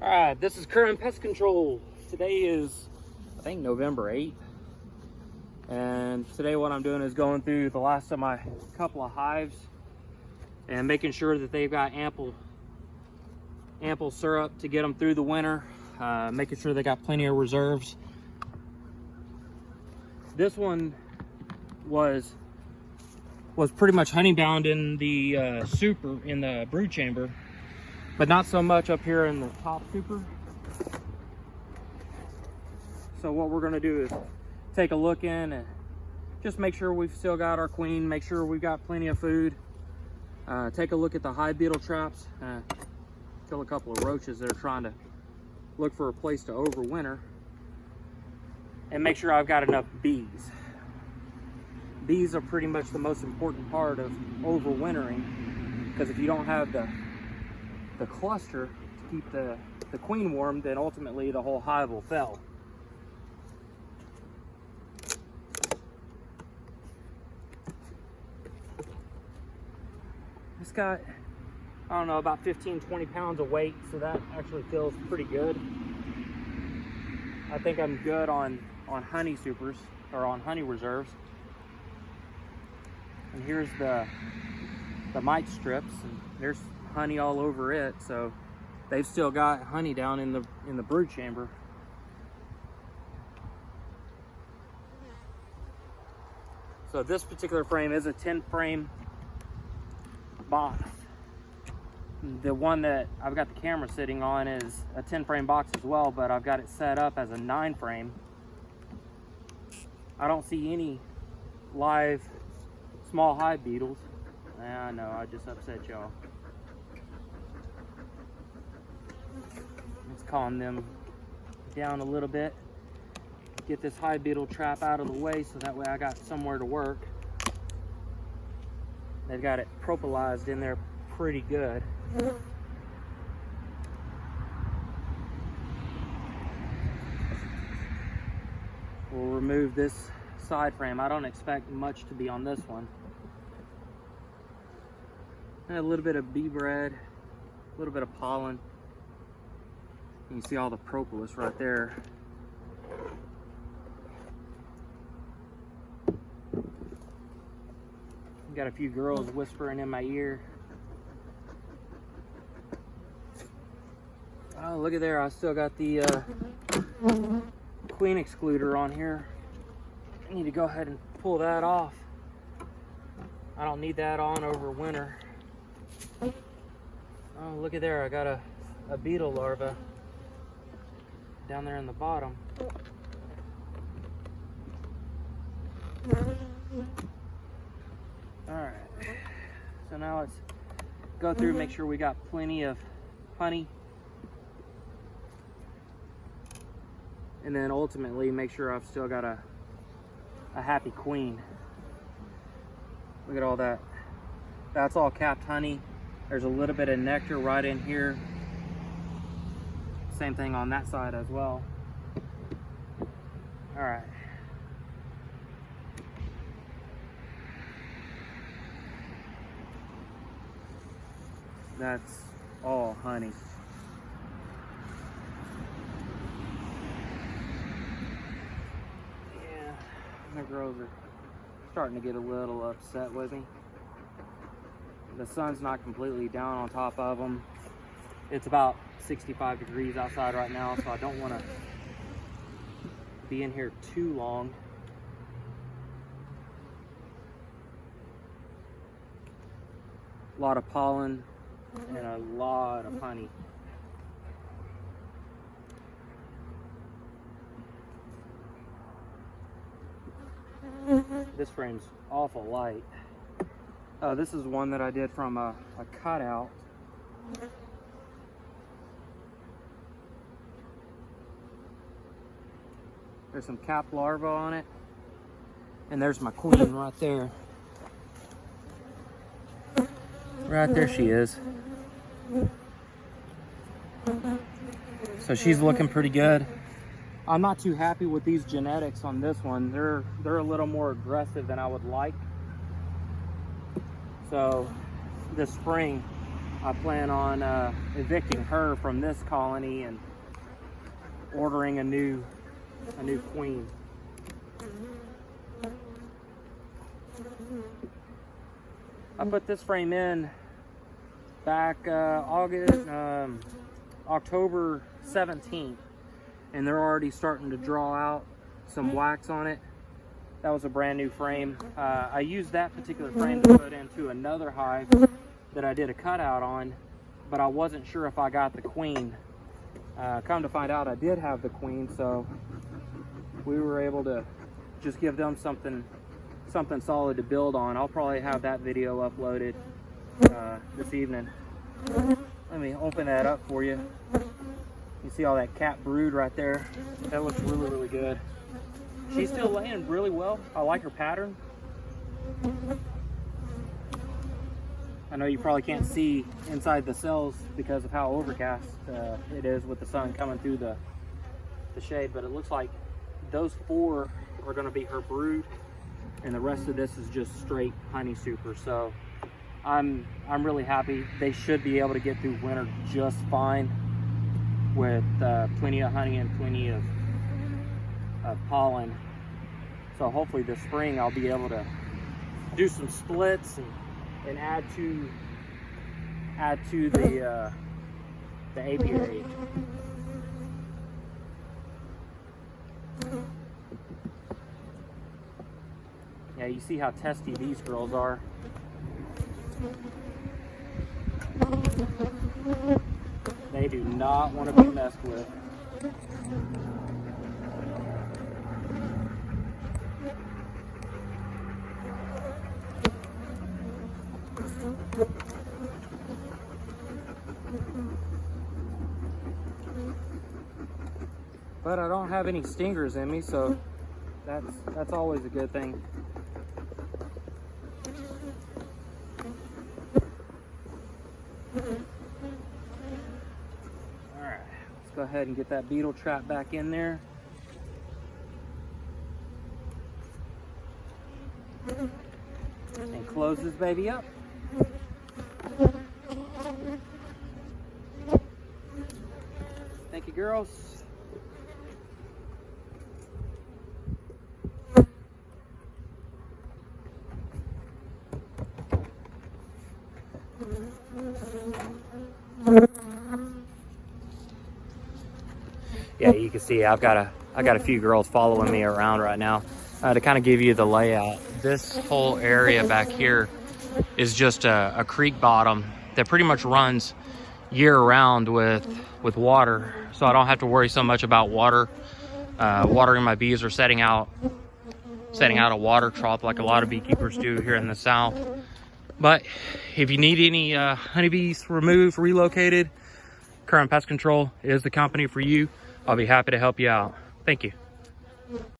Alright, this is Currin Pest Control. Today is, I think, November 8th. And today what I'm doing is going through the last of my couple of hives and making sure that they've got ample syrup to get them through the winter. Making sure they got plenty of reserves. This one was pretty much honey bound in the super, in the brood chamber, but not so much up here in the top super. So what we're gonna do is take a look in and just make sure we've still got our queen, make sure we've got plenty of food. Take a look at the hive beetle traps, kill a couple of roaches that are trying to look for a place to overwinter, and make sure I've got enough bees. Bees are pretty much the most important part of overwintering, because if you don't have the cluster to keep the queen warm, then ultimately the whole hive will fail. It's got, I don't know, about 15-20 pounds of weight, so that actually feels pretty good. I think I'm good on honey supers, or on honey reserves. And here's the mite strips, and there's honey all over it, so they've still got honey down in the brood chamber. So this particular frame is a 10 frame box. The one that I've got the camera sitting on is a 10 frame box as well, but I've got it set up as a 9 frame. I don't see any live small hive beetles. I know, I just upset y'all. Let's calm them down a little bit. Get this hive beetle trap out of the way so that way I got somewhere to work. They've got it propolized in there pretty good. We'll remove this side frame. I don't expect much to be on this one. And a little bit of bee bread, a little bit of pollen. You can see all the propolis right there. Got a few girls whispering in my ear. Oh, look at there. I still got the queen excluder on here. I need to go ahead and pull that off. I don't need that on over winter. Oh, look at there. I got a beetle larva down there in the bottom. Alright, so now let's go through and make sure we got plenty of honey. And then ultimately make sure I've still got a happy queen. Look at all that. That's all capped honey. There's a little bit of nectar right in here. Same thing on that side as well. Alright. That's all honey. Yeah, the girls are starting to get a little upset with me. The sun's not completely down on top of them. It's about 65 degrees outside right now, so I don't want to be in here too long. A lot of pollen and a lot of honey. This frame's awful light. This is one that I did from a cutout. There's some capped larvae on it. And there's my queen right there. Right there she is. So she's looking pretty good. I'm not too happy with these genetics on this one. They're a little more aggressive than I would like. So this spring I plan on evicting her from this colony and ordering a new queen. I put this frame in back October 17th, and they're already starting to draw out some wax on it. That was a brand new frame. I used that particular frame to put into another hive that I did a cutout on, but I wasn't sure if I got the queen. Come to find out, I did have the queen, so we were able to just give them something solid to build on. I'll probably have that video uploaded this evening. Let me open that up for you. You see all that cat brood right there? That looks really, really good. She's still laying really well. I like her pattern. I know you probably can't see inside the cells because of how overcast it is with the sun coming through the shade, but it looks like those 4 are going to be her brood, and the rest of this is just straight honey super. So I'm really happy. They should be able to get through winter just fine with plenty of honey and plenty of pollen. So hopefully this spring I'll be able to do some splits and add to the apiary. Yeah, you see how testy these girls are. They do not want to be messed with. But I don't have any stingers in me, so that's always a good thing. Alright, let's go ahead and get that beetle trap back in there. And close this baby up. Thank you, girls. Yeah, you can see I got a few girls following me around right now. To kind of give you the layout, this whole area back here is just a creek bottom that pretty much runs year round with water, so I don't have to worry so much about water. Watering my bees or setting out a water trough like a lot of beekeepers do here in the South. But if you need any honeybees removed, relocated, Currin Pest Control is the company for you. I'll be happy to help you out. Thank you.